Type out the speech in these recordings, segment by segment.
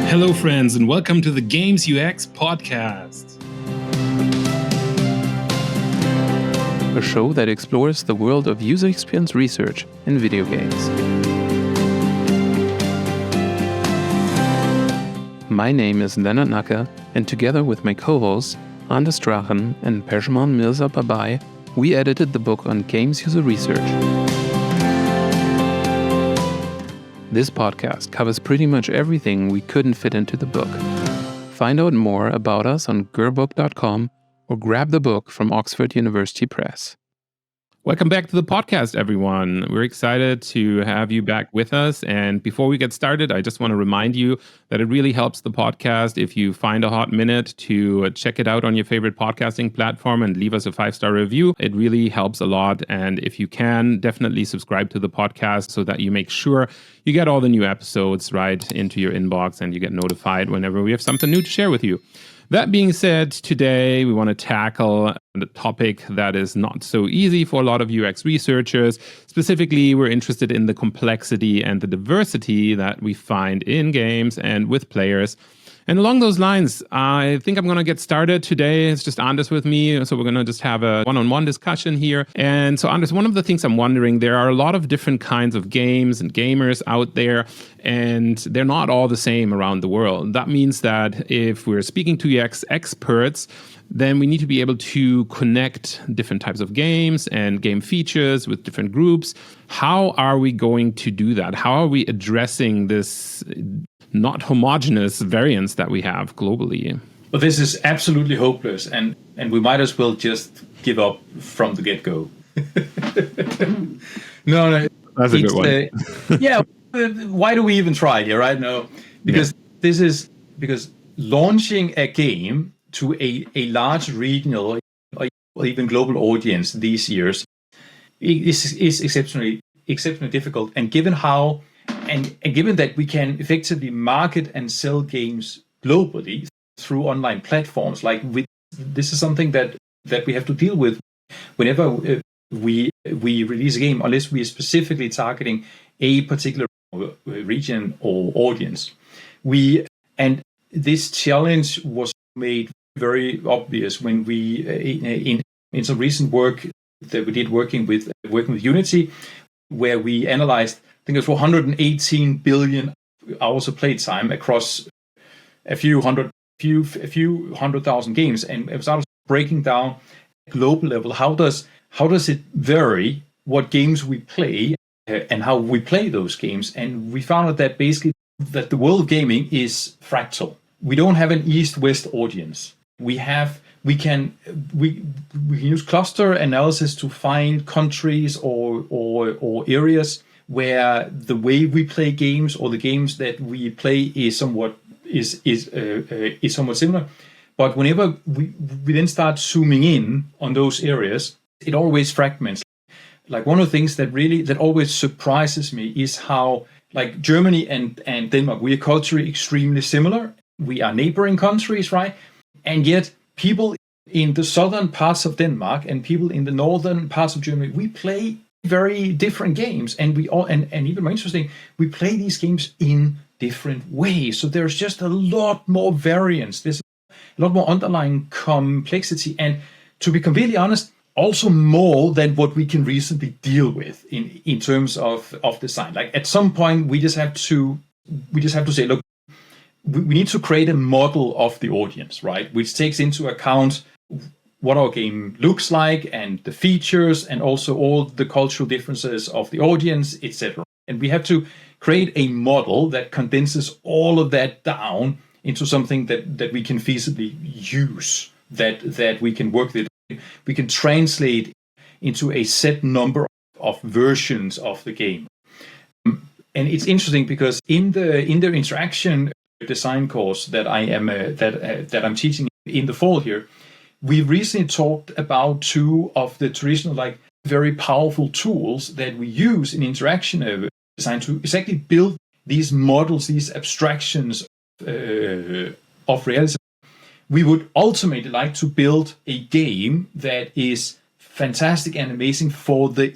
Hello, friends, and welcome to the Games UX podcast. A show that explores the world of user experience research in video games. My name is Leonard Nacker, and together with my co-hosts Anders Drachen and Pejman Mirza Babai, we edited the book on games user research. This podcast covers pretty much everything we couldn't fit into the book. Find out more about us on gerbook.com or grab the book from Oxford University Press. Welcome back to the podcast, everyone. We're excited to have you back with us. And before we get started, I just want to remind you that it really helps the podcast if you find a hot minute to check it out on your favorite podcasting platform and leave us a 5-star review. It really helps a lot. And if you can, definitely subscribe to the podcast so that you make sure you get all the new episodes right into your inbox and you get notified whenever we have something new to share with you. That being said, today we want to tackle a topic that is not so easy for a lot of UX researchers. Specifically, we're interested in the complexity and the diversity that we find in games and with players. And along those lines, I think I'm going to get started today. It's just Anders with me, so we're going to just have a one-on-one discussion here. And so, Anders, one of the things I'm wondering, there are a lot of different kinds of games and gamers out there, and they're not all the same around the world. That means that if we're speaking to UX experts, then we need to be able to connect different types of games and game features with different groups. How are we going to do that? How are we addressing this not homogeneous variance that we have globally? Well, this is absolutely hopeless, and we might as well just give up from the get-go. No, that's a good one. Yeah, why do we even try here, right? No, because because launching a game to a large regional or even global audience these years is exceptionally difficult, and given how and given that we can effectively market and sell games globally through online platforms, this is something that we have to deal with whenever we release a game, unless we are specifically targeting a particular region or audience. And this challenge was made very obvious when we in some recent work that we did working with Unity, where we analyzed, I think it was 118 billion hours of playtime across a few hundred thousand games, and it was breaking down at global level. How does it vary what games we play and how we play those games? And we found out that basically that the world of gaming is fractal. We don't have an east-west audience. We can use cluster analysis to find countries or areas where the way we play games or the games that we play is somewhat similar. But whenever we then start zooming in on those areas, it always fragments. Like, one of the things that always surprises me is how, like, Germany and Denmark, we are culturally extremely similar. We are neighboring countries, right? And yet people in the southern parts of Denmark and people in the northern parts of Germany, we play very different games, and even more interesting, we play these games in different ways. So there's just a lot more variance. There's a lot more underlying complexity, and to be completely honest, also more than what we can reasonably deal with in terms of design. Like, at some point, we just have to say, look, we need to create a model of the audience, right, which takes into account what our game looks like and the features and also all the cultural differences of the audience, etc. And we have to create a model that condenses all of that down into something that we can feasibly use, that we can work with. We can translate into a set number of versions of the game. And it's interesting because in the interaction design course that I'm teaching in the fall here, we recently talked about two of the traditional, like, very powerful tools that we use in interaction design to exactly build these models, these abstractions of reality. We would ultimately like to build a game that is fantastic and amazing for the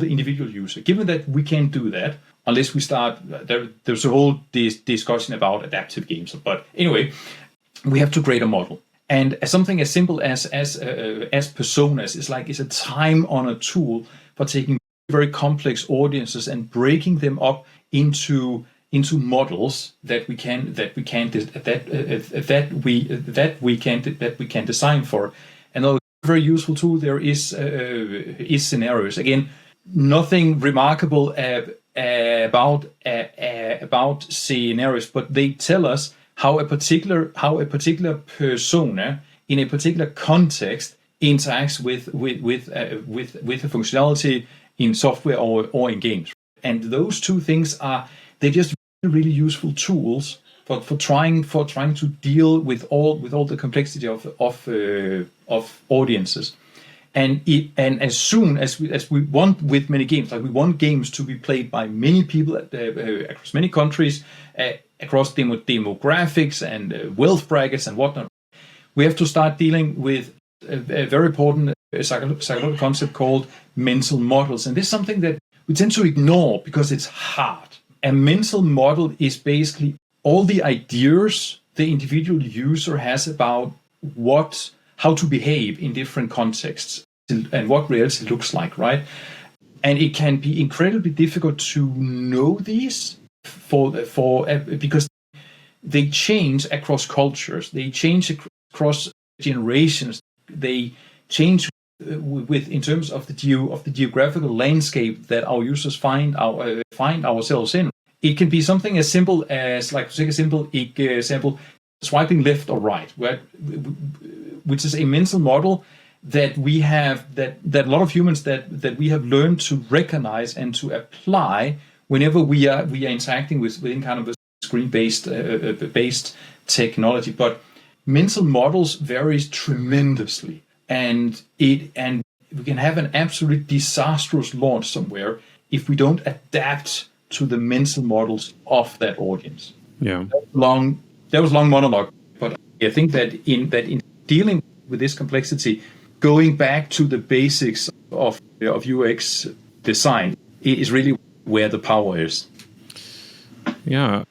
individual user. Given that we can't do that, unless we start, there's a whole discussion about adaptive games. But anyway, we have to create a model. And something as simple as personas is a time-honored tool for taking very complex audiences and breaking them up into models that we can design for. Another very useful tool there is scenarios. Again, nothing remarkable about scenarios, but they tell us how a particular persona in a particular context interacts with a functionality in software or in games. And those two things they're just really useful tools for trying to deal with all the complexity of audiences. And as soon as we want with many games, like we want games to be played by many people across many countries, across demographics and wealth brackets and whatnot, we have to start dealing with a very important psychological concept called mental models. And this is something that we tend to ignore because it's hard. A mental model is basically all the ideas the individual user has about how to behave in different contexts and what reality looks like, right? And it can be incredibly difficult to know these because they change across cultures, they change across generations, they change in terms of the geographical landscape that our users find ourselves in. It can be something as simple as, like, to take a simple example, swiping left or right, which is a mental model that we have, that a lot of humans that we have learned to recognize and to apply whenever we are interacting within kind of a screen-based based technology. But mental models varies tremendously, and we can have an absolutely disastrous launch somewhere if we don't adapt to the mental models of that audience. Yeah. That was long monologue, but I think that in dealing with this complexity, going back to the basics of UX design is really where the power is. Yeah.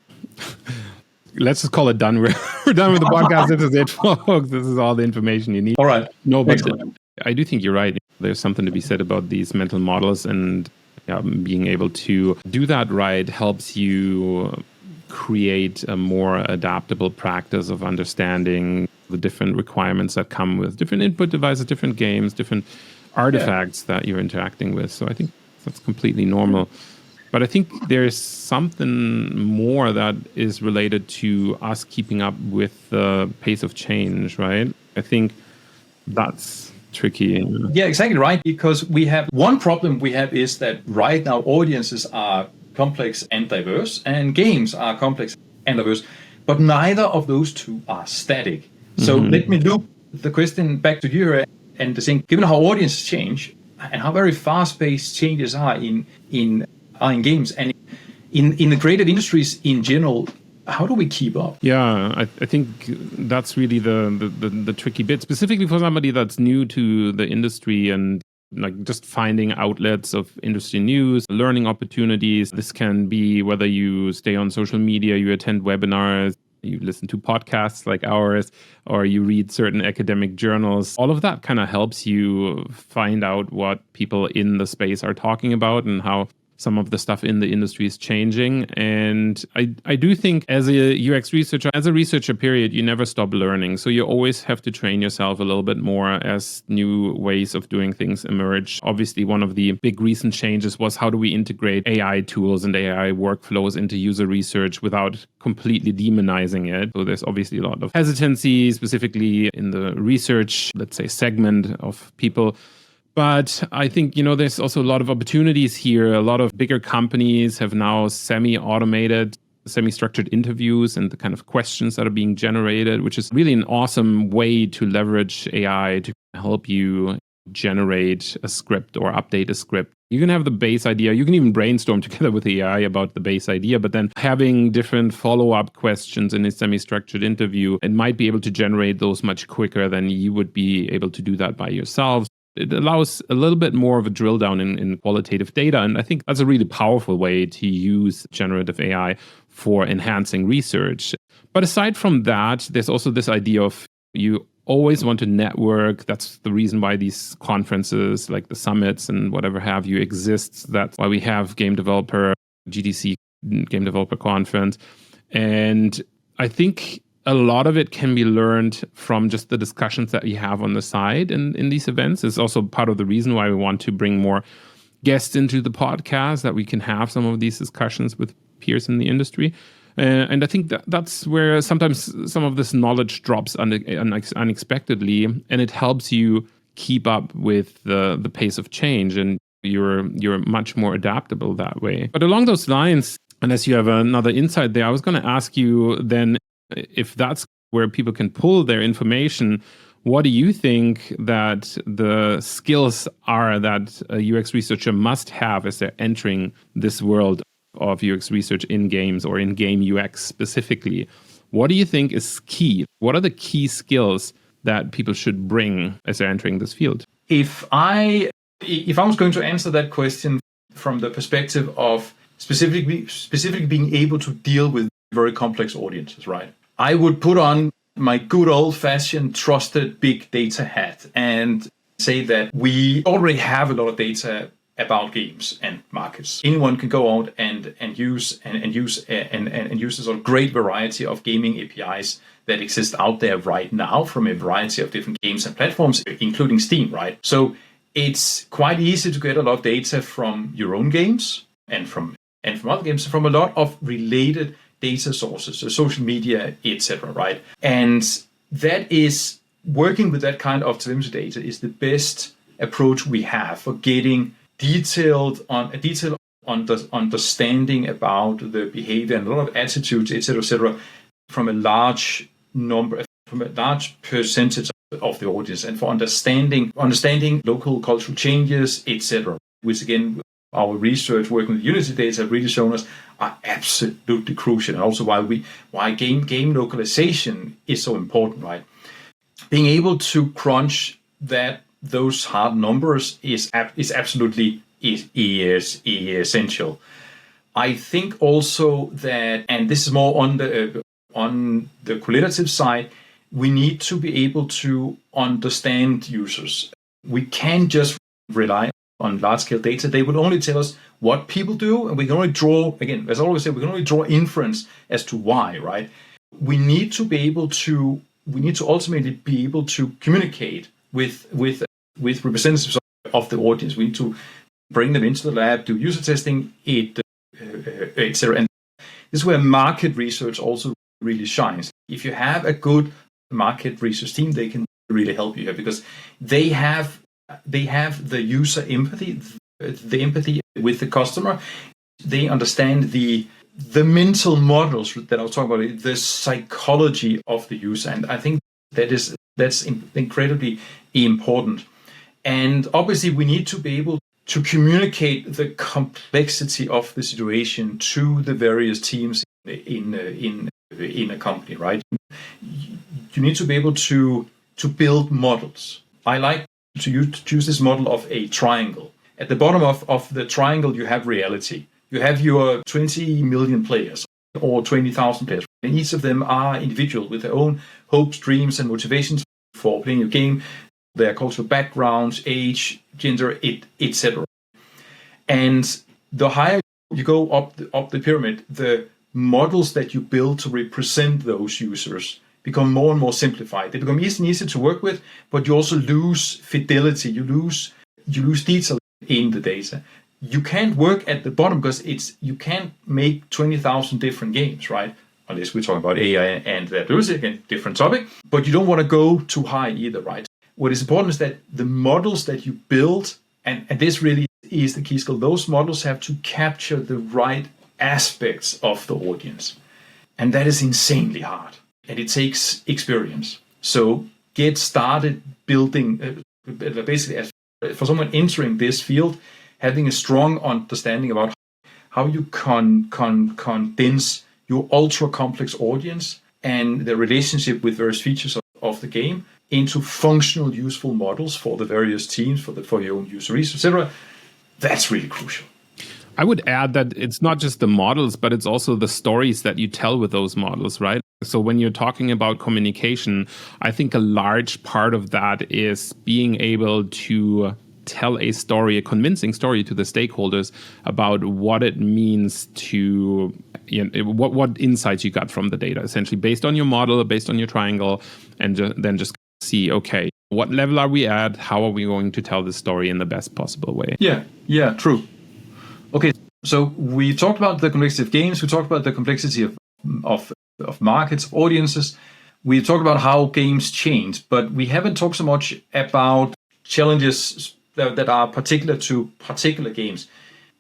Let's just call it done. We're done with the podcast. This is it, folks. This is all the information you need. All right. No, but Excellent. I do think you're right. There's something to be said about these mental models, and being able to do that right helps you create a more adaptable practice of understanding the different requirements that come with different input devices, different games, different artifacts that you're interacting with. So I think that's completely normal. But I think there's something more that is related to us keeping up with the pace of change, right? I think that's tricky. Yeah, exactly right. Because we have one problem is that right now audiences are complex and diverse, and games are complex and diverse, but neither of those two are static. So let me loop the question back to you and saying, given how audiences change and how very fast-paced changes are in games and in the creative industries in general, how do we keep up? Yeah, I think that's really the tricky bit, specifically for somebody that's new to the industry and like just finding outlets of industry news, learning opportunities. This can be whether you stay on social media, you attend webinars, you listen to podcasts like ours, or you read certain academic journals. All of that kind of helps you find out what people in the space are talking about and how some of the stuff in the industry is changing. And I do think as a UX researcher, as a researcher period, you never stop learning. So you always have to train yourself a little bit more as new ways of doing things emerge. Obviously, one of the big recent changes was how do we integrate AI tools and AI workflows into user research without completely demonizing it. So there's obviously a lot of hesitancy, specifically in the research, let's say, segment of people. But I think, there's also a lot of opportunities here. A lot of bigger companies have now semi-automated, semi-structured interviews and the kind of questions that are being generated, which is really an awesome way to leverage AI to help you generate a script or update a script. You can have the base idea. You can even brainstorm together with AI about the base idea, but then having different follow-up questions in a semi-structured interview, it might be able to generate those much quicker than you would be able to do that by yourself. It allows a little bit more of a drill down in qualitative data. And I think that's a really powerful way to use generative AI for enhancing research. But aside from that, there's also this idea of you always want to network. That's the reason why these conferences like the summits and whatever have you exists. That's why we have GDC Game Developer Conference. And I think a lot of it can be learned from just the discussions that you have on the side in these events. It's also part of the reason why we want to bring more guests into the podcast, that we can have some of these discussions with peers in the industry. And I think that's where sometimes some of this knowledge drops unexpectedly, and it helps you keep up with the pace of change, and you're much more adaptable that way. But along those lines, unless you have another insight there, I was going to ask you then, if that's where people can pull their information, what do you think that the skills are that a UX researcher must have as they're entering this world of UX research in games or in game UX specifically? What do you think is key? What are the key skills that people should bring as they're entering this field? If I was going to answer that question from the perspective of specifically being able to deal with very complex audiences, right? I would put on my good old-fashioned trusted big data hat and say that we already have a lot of data about games and markets. Anyone can go out and use a sort of great variety of gaming APIs that exist out there right now from a variety of different games and platforms, including Steam, right? So it's quite easy to get a lot of data from your own games and from other games, from a lot of related data sources, so social media, etc., right? And that is, working with that kind of telemetry data is the best approach we have for getting detailed understanding about the behavior and a lot of attitudes, etc., from a large percentage of the audience, and for understanding local cultural changes, etc., which again, our research working with Unity data have really shown us are absolutely crucial, and also why game localization is so important, right? Being able to crunch those hard numbers is absolutely essential. I think also that, and this is more on the qualitative side, we need to be able to understand users. We can't just rely on large-scale data. They would only tell us what people do, and we can only draw, again, as I always say, we can only draw inference as to why, right? We need to ultimately be able to communicate with representatives of the audience. We need to bring them into the lab, do user testing, etc. And this is where market research also really shines. If you have a good market research team, they can really help you here, because they have the user empathy, the empathy with the customer. They understand the mental models that I was talking about, the psychology of the user, and I think that's incredibly important. And obviously, we need to be able to communicate the complexity of the situation to the various teams in a company, right? You need to be able to build models. I like to use this model of a triangle. At the bottom of the triangle, you have reality. You have your 20 million players or 20,000 players, and each of them are individual with their own hopes, dreams, and motivations for playing a game, their cultural backgrounds, age, gender, etc. And the higher you go up the pyramid, the models that you build to represent those users become more and more simplified. They become easier and easier to work with, but you also lose fidelity. You lose detail in the data. You can't work at the bottom because you can't make 20,000 different games, right? Unless we're talking about AI and adaptation, again, different topic. But you don't want to go too high either, right? What is important is that the models that you build, and this really is the key skill, those models have to capture the right aspects of the audience. And that is insanely hard. And it takes experience. So get started building, basically, for someone entering this field, having a strong understanding about how you condense your ultra complex audience and the relationship with various features of the game into functional, useful models for the various teams, for your own user research, etc. That's really crucial. I would add that it's not just the models, but it's also the stories that you tell with those models, right? So when you're talking about communication, I think a large part of that is being able to tell a story, a convincing story to the stakeholders about what it means to, what insights you got from the data, essentially based on your model, based on your triangle, and then just see, okay, what level are we at? How are we going to tell this story in the best possible way? Yeah, true. Okay, so we talked about the complexity of games. We talked about the complexity of markets, of audiences. We talked about how games change, but we haven't talked so much about challenges that are particular to particular games.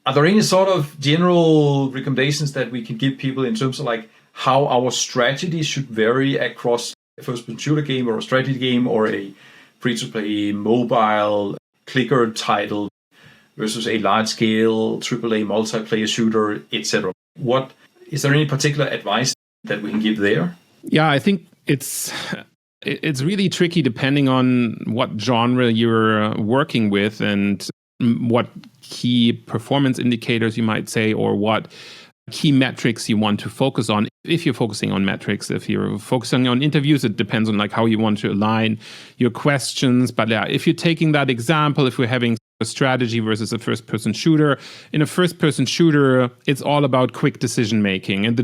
Are there any sort of general recommendations that we can give people in terms of like how our strategy should vary across a first-person shooter game or a strategy game or a free-to-play mobile clicker title versus a large-scale AAA multiplayer shooter, etc.? What is there any particular advice that we can give there? Yeah, I think it's really tricky depending on what genre you're working with and what key performance indicators you might say, or what key metrics you want to focus on. If you're focusing on metrics, if you're focusing on interviews, it depends on like how you want to align your questions. But yeah, if you're taking that example, if we're having a strategy versus a first-person shooter, in a first-person shooter, it's all about quick decision making, and the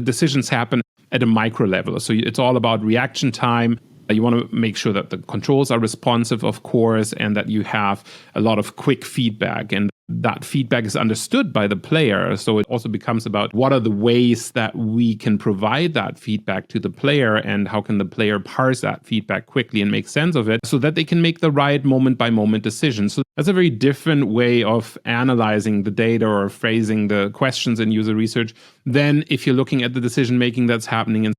decisions happen at a micro level. So it's all about reaction time. You want to make sure that the controls are responsive, of course, and that you have a lot of quick feedback, and that feedback is understood by the player. So it also becomes about what are the ways that we can provide that feedback to the player, and how can the player parse that feedback quickly and make sense of it so that they can make the right moment-by-moment decision. So that's a very different way of analyzing the data or phrasing the questions in user research than if you're looking at the decision-making that's happening in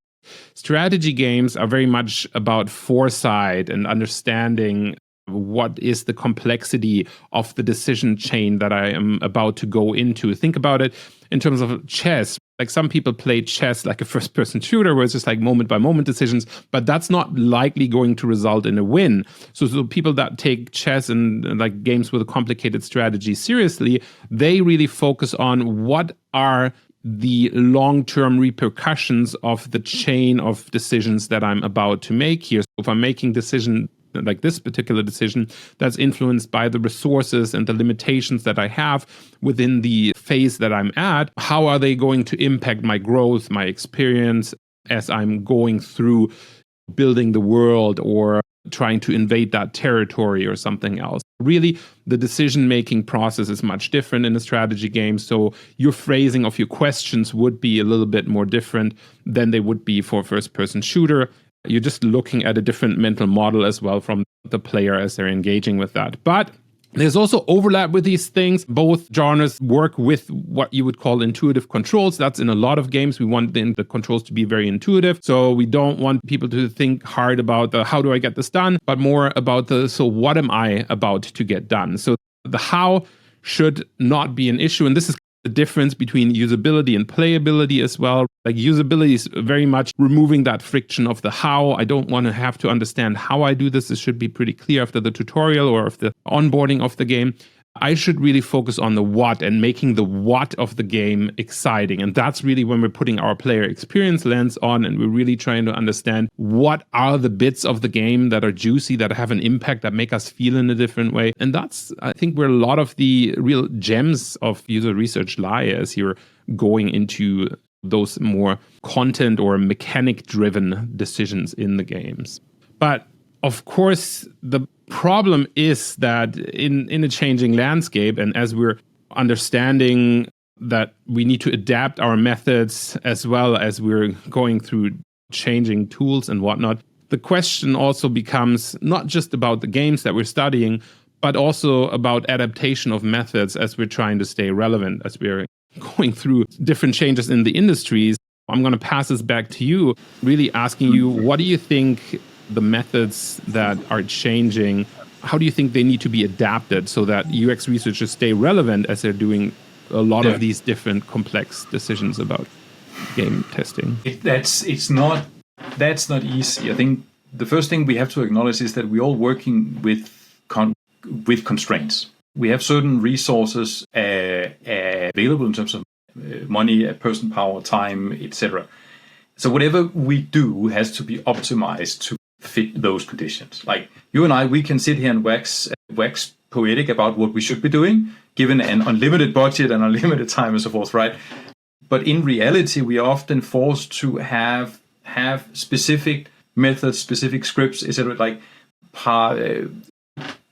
strategy. Games are very much about foresight and understanding what is the complexity of the decision chain that I am about to go into. Think about it in terms of chess. Like some people play chess like a first-person shooter where it's just like moment-by-moment decisions, but that's not likely going to result in a win. So people that take chess and like games with a complicated strategy seriously, they really focus on what are the long-term repercussions of the chain of decisions that I'm about to make here. So if I'm making decision like this particular decision that's influenced by the resources and the limitations that I have within the phase that I'm at, how are they going to impact my growth, my experience as I'm going through building the world or trying to invade that territory or something else? Really, the decision-making process is much different in a strategy game, so your phrasing of your questions would be a little bit more different than they would be for a first-person shooter. You're just looking at a different mental model as well from the player as they're engaging with that. But there's also overlap with these things. Both genres work with what you would call intuitive controls. That's in a lot of games. We want the controls to be very intuitive. So we don't want people to think hard about the how do I get this done, but more about the so what am I about to get done. So the how should not be an issue. And this is the difference between usability and playability as well. Like usability is very much removing that friction of the how. I don't want to have to understand how I do this. This should be pretty clear after the tutorial or of the onboarding of the game. I should really focus on the what and making the what of the game exciting. And that's really when we're putting our player experience lens on and we're really trying to understand what are the bits of the game that are juicy, that have an impact, that make us feel in a different way. And that's, I think, where a lot of the real gems of user research lie as you're going into those more content or mechanic-driven decisions in the games. But of course, the problem is that in a changing landscape, and as we're understanding that we need to adapt our methods as well as we're going through changing tools and whatnot, the question also becomes not just about the games that we're studying, but also about adaptation of methods as we're trying to stay relevant, as we're going through different changes in the industries. I'm going to pass this back to you, really asking you, what do you think the methods that are changing, how do you think they need to be adapted so that UX researchers stay relevant as they're doing a lot of these different complex decisions about game testing? That's not easy. I think the first thing we have to acknowledge is that we're all working with constraints. We have certain resources available in terms of money, person power, time, etc. So whatever we do has to be optimized to fit those conditions. Like you and I, we can sit here and wax poetic about what we should be doing, given an unlimited budget and unlimited time and so forth, right? But in reality, we are often forced to have specific methods, specific scripts, etc. Like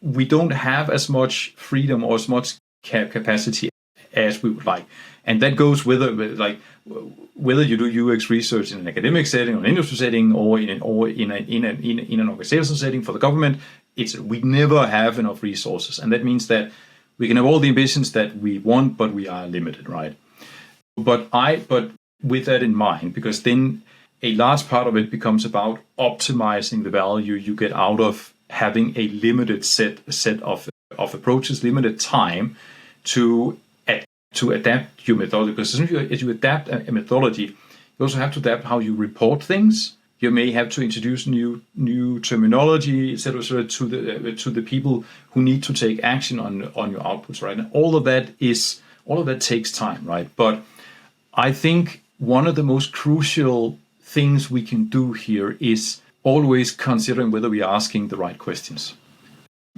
we don't have as much freedom or as much capacity as we would like, and that goes whether you do UX research in an academic setting, or an industry setting, or in an organizational setting for the government. We never have enough resources, and that means that we can have all the ambitions that we want, but we are limited, right? But with that in mind, because then a large part of it becomes about optimizing the value you get out of having a limited set of approaches, limited time to adapt your methodology. Because as you adapt a methodology, you also have to adapt how you report things. You may have to introduce new terminology, etc., to the people who need to take action on your outputs, right? And all of that takes time, right? But I think one of the most crucial things we can do here is always considering whether we are asking the right questions.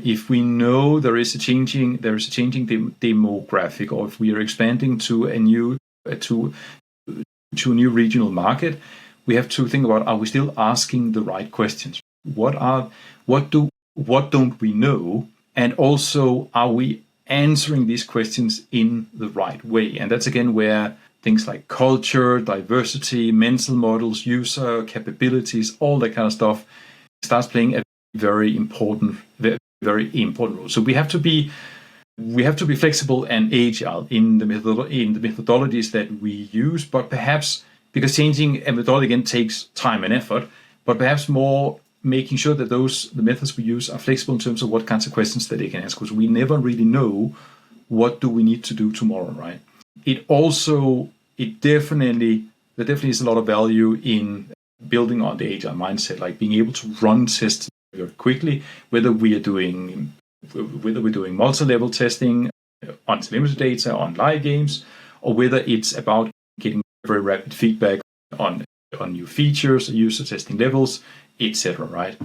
If we know there is a changing demographic, or if we are expanding to a new regional market, we have to think about: are we still asking the right questions? What don't we know, and also are we answering these questions in the right way? And that's again where things like culture, diversity, mental models, user capabilities, all that kind of stuff starts playing a very important role. So we have to be flexible and agile in the methodologies that we use, but perhaps, because changing a methodology again takes time and effort, but perhaps more making sure that the methods we use are flexible in terms of what kinds of questions that they can ask, because we never really know what do we need to do tomorrow, right? There definitely is a lot of value in building on the agile mindset, like being able to run tests very quickly, whether we're doing multi-level testing on telemetry data, on live games, or whether it's about getting very rapid feedback on new features, user testing levels, etc. Right?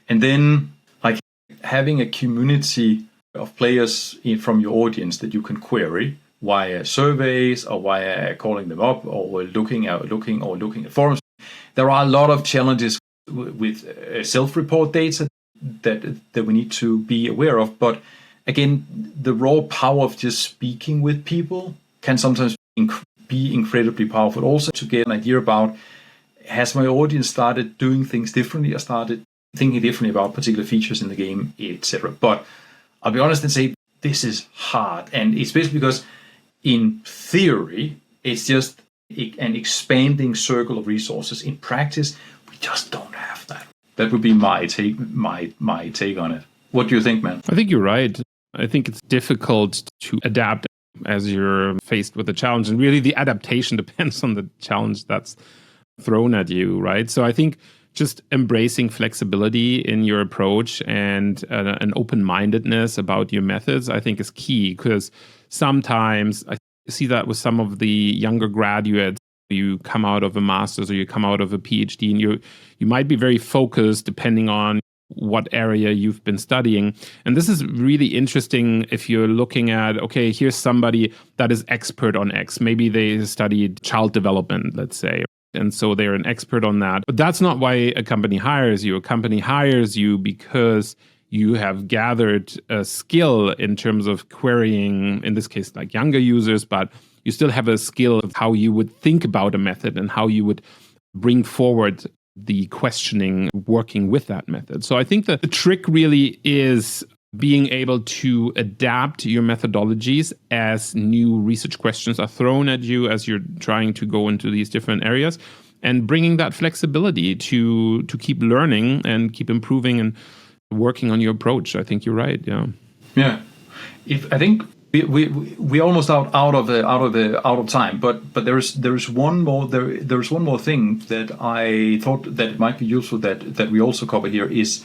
And then like having a community of players from your audience that you can query via surveys, or via calling them up, or looking at forums. There are a lot of challenges with self-report data that we need to be aware of. But again, the raw power of just speaking with people can sometimes be incredibly powerful. Also, to get an idea about, has my audience started doing things differently, or started thinking differently about particular features in the game, etc. But I'll be honest and say this is hard, and especially because in theory, it's just an expanding circle of resources. In practice, we just don't have that. That would be my take on it. What do you think, man? I think you're right. I think it's difficult to adapt as you're faced with a challenge. And really, the adaptation depends on the challenge that's thrown at you, right? So I think just embracing flexibility in your approach and an open-mindedness about your methods, I think is key, because sometimes I see that with some of the younger graduates. You come out of a master's or you come out of a PhD, and you might be very focused depending on what area you've been studying. And this is really interesting if you're looking at, okay, here's somebody that is expert on X. Maybe they studied child development, let's say. And so they're an expert on that. But that's not why a company hires you. A company hires you because you have gathered a skill in terms of querying, in this case, like younger users, but you still have a skill of how you would think about a method and how you would bring forward the questioning working with that method. So I think that the trick really is being able to adapt your methodologies as new research questions are thrown at you as you're trying to go into these different areas, and bringing that flexibility to keep learning and keep improving and working on your approach. I think you're right. Yeah. Yeah. I think we're almost out of time, but there's one more thing that I thought that it might be useful that we also cover here is,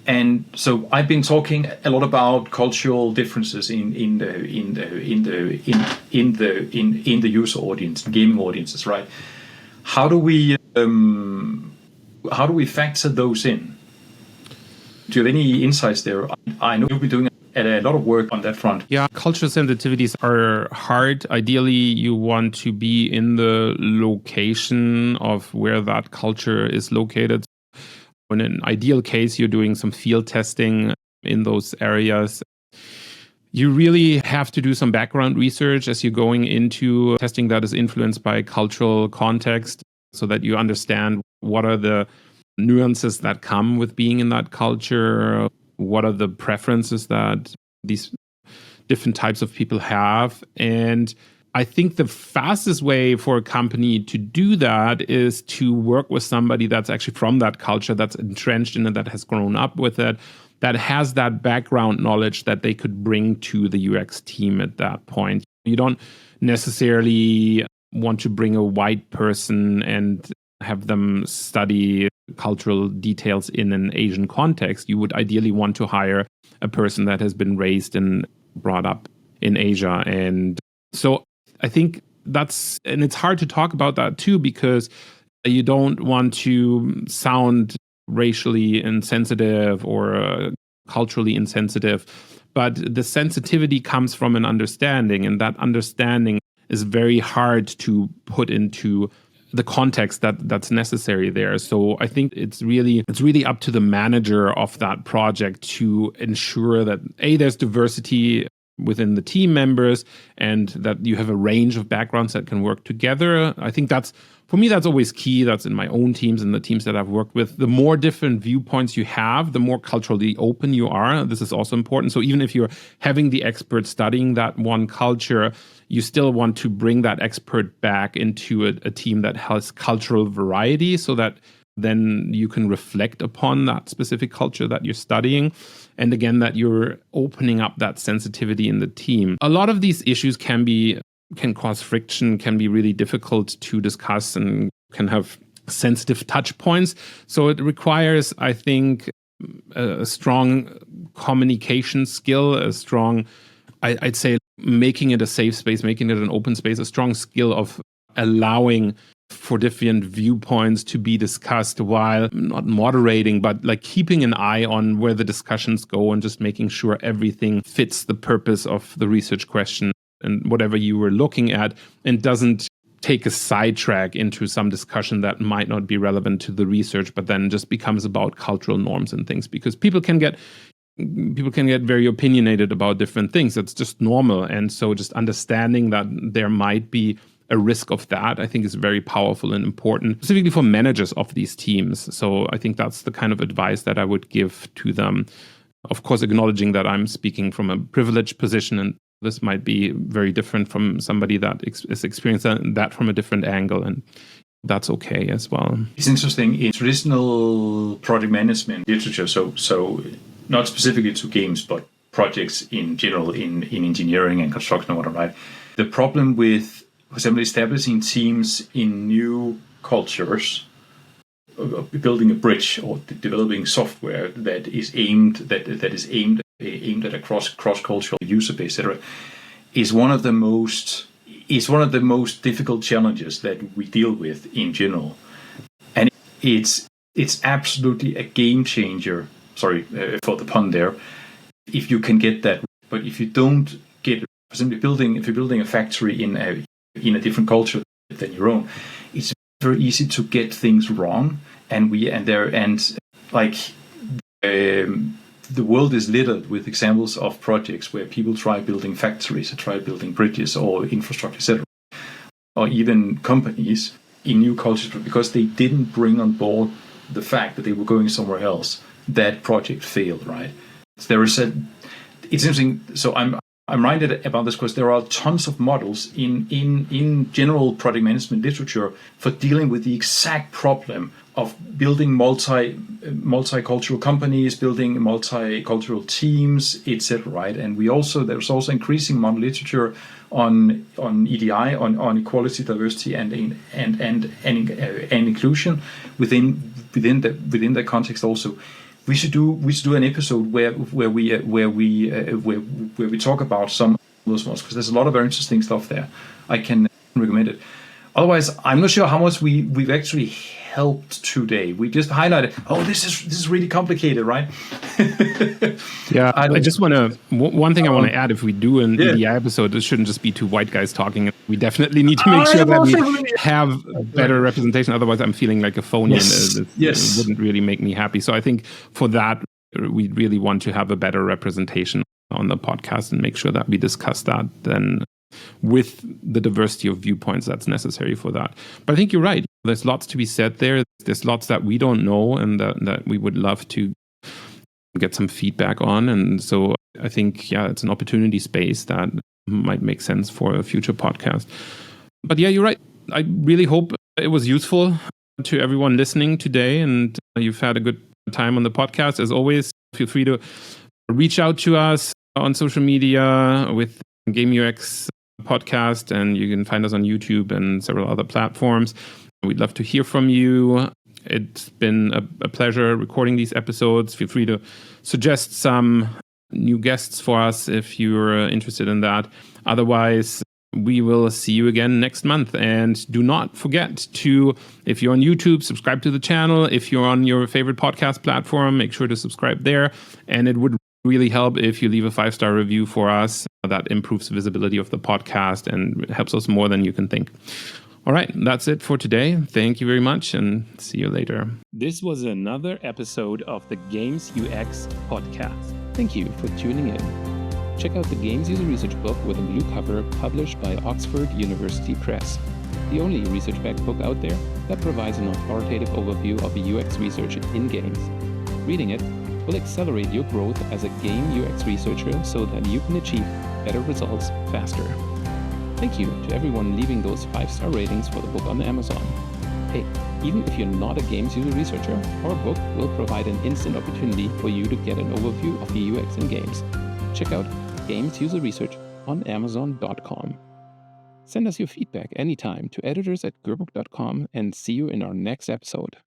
and so I've been talking a lot about cultural differences in the user audience, gaming audiences, right? How do we factor those in? Do you have any insights there? I know you've been doing a lot of work on that front. Yeah, cultural sensitivities are hard. Ideally, you want to be in the location of where that culture is located. In an ideal case, you're doing some field testing in those areas. You really have to do some background research as you're going into testing that is influenced by cultural context so that you understand what are the nuances that come with being in that culture, what are the preferences that these different types of people have. And I think the fastest way for a company to do that is to work with somebody that's actually from that culture, that's entrenched in it, that has grown up with it, that has that background knowledge that they could bring to the UX team at that point. You don't necessarily want to bring a white person and have them study cultural details in an Asian context. You would ideally want to hire a person that has been raised and brought up in Asia. And so I think and it's hard to talk about that too, because you don't want to sound racially insensitive or culturally insensitive. But the sensitivity comes from an understanding, and that understanding is very hard to put into the context that's necessary there. So I think it's really up to the manager of that project to ensure that there's diversity within the team members and that you have a range of backgrounds that can work together. I think for me, that's always key. That's in my own teams and the teams that I've worked with. The more different viewpoints you have, the more culturally open you are. This is also important. So even if you're having the expert studying that one culture, you still want to bring that expert back into a team that has cultural variety so that then you can reflect upon that specific culture that you're studying. And again, that you're opening up that sensitivity in the team. A lot of these issues can cause friction, can be really difficult to discuss, and can have sensitive touch points. So it requires, I think, a strong communication skill, I'd say making it a safe space, making it an open space, a strong skill of allowing for different viewpoints to be discussed while not moderating, but like keeping an eye on where the discussions go and just making sure everything fits the purpose of the research question and whatever you were looking at, and doesn't take a sidetrack into some discussion that might not be relevant to the research, but then just becomes about cultural norms and things, because people can get very opinionated about different things. That's just normal. And so just understanding that there might be a risk of that, I think, is very powerful and important, specifically for managers of these teams. So I think that's the kind of advice that I would give to them. Of course, acknowledging that I'm speaking from a privileged position, and this might be very different from somebody that is experiencing that from a different angle, and that's okay as well. It's interesting in traditional project management literature, so not specifically to games, but projects in general in engineering and construction and whatnot, right? The problem with, for example, establishing teams in new cultures, building a bridge or developing software that is aimed at a cross-cultural user base, etc., is one of the most difficult challenges that we deal with in general, and it's absolutely a game changer. Sorry for the pun there. If you can get that, but if you don't get it, for example, if you're building a factory in a different culture than your own, it's very easy to get things wrong, the world is littered with examples of projects where people try building factories, or try building bridges or infrastructure, etc., or even companies in new cultures, but because they didn't bring on board the fact that they were going somewhere else, that project failed, right? It's interesting. So I'm reminded about this because there are tons of models in general project management literature for dealing with the exact problem building multicultural companies, building multicultural teams, etc. Right, and there's also increasing amount of literature on EDI, on equality, diversity, and inclusion within the context. Also, we should do an episode where we talk about some of those ones, because there's a lot of very interesting stuff there. I can recommend it. Otherwise, I'm not sure how much we've actually helped today. We just highlighted, this is really complicated, right? Yeah, I just want to, one thing I want to add, if we do an EDI episode, this shouldn't just be two white guys talking. We definitely need to make sure that we have better representation. Otherwise, I'm feeling like a phony, and it wouldn't really make me happy. So I think for that, we really want to have a better representation on the podcast and make sure that we discuss that then with the diversity of viewpoints that's necessary for that. But I think you're right. There's lots to be said there. There's lots that we don't know and that we would love to get some feedback on. And so I think, it's an opportunity space that might make sense for a future podcast. But yeah, you're right. I really hope it was useful to everyone listening today and you've had a good time on the podcast. As always, feel free to reach out to us on social media with Game UX podcast, and you can find us on YouTube and several other platforms. We'd love to hear from you. It's been a pleasure recording these episodes. Feel free to suggest some new guests for us if you're interested in that. Otherwise, we will see you again next month. And do not forget to, if you're on YouTube, subscribe to the channel. If you're on your favorite podcast platform, make sure to subscribe there. And it would really help if you leave a 5-star review for us. That improves visibility of the podcast and helps us more than you can think. All right, that's it for today. Thank you very much and see you later. This was another episode of the Games UX podcast. Thank you for tuning in. Check out the Games User Research book with a blue cover published by Oxford University Press, the only research-backed book out there that provides an authoritative overview of UX research in games. Reading it will accelerate your growth as a game UX researcher so that you can achieve better results faster. Thank you to everyone leaving those 5-star ratings for the book on Amazon. Hey, even if you're not a games user researcher, our book will provide an instant opportunity for you to get an overview of the UX in games. Check out Games User Research on Amazon.com. Send us your feedback anytime to editors@gerbook.com and see you in our next episode.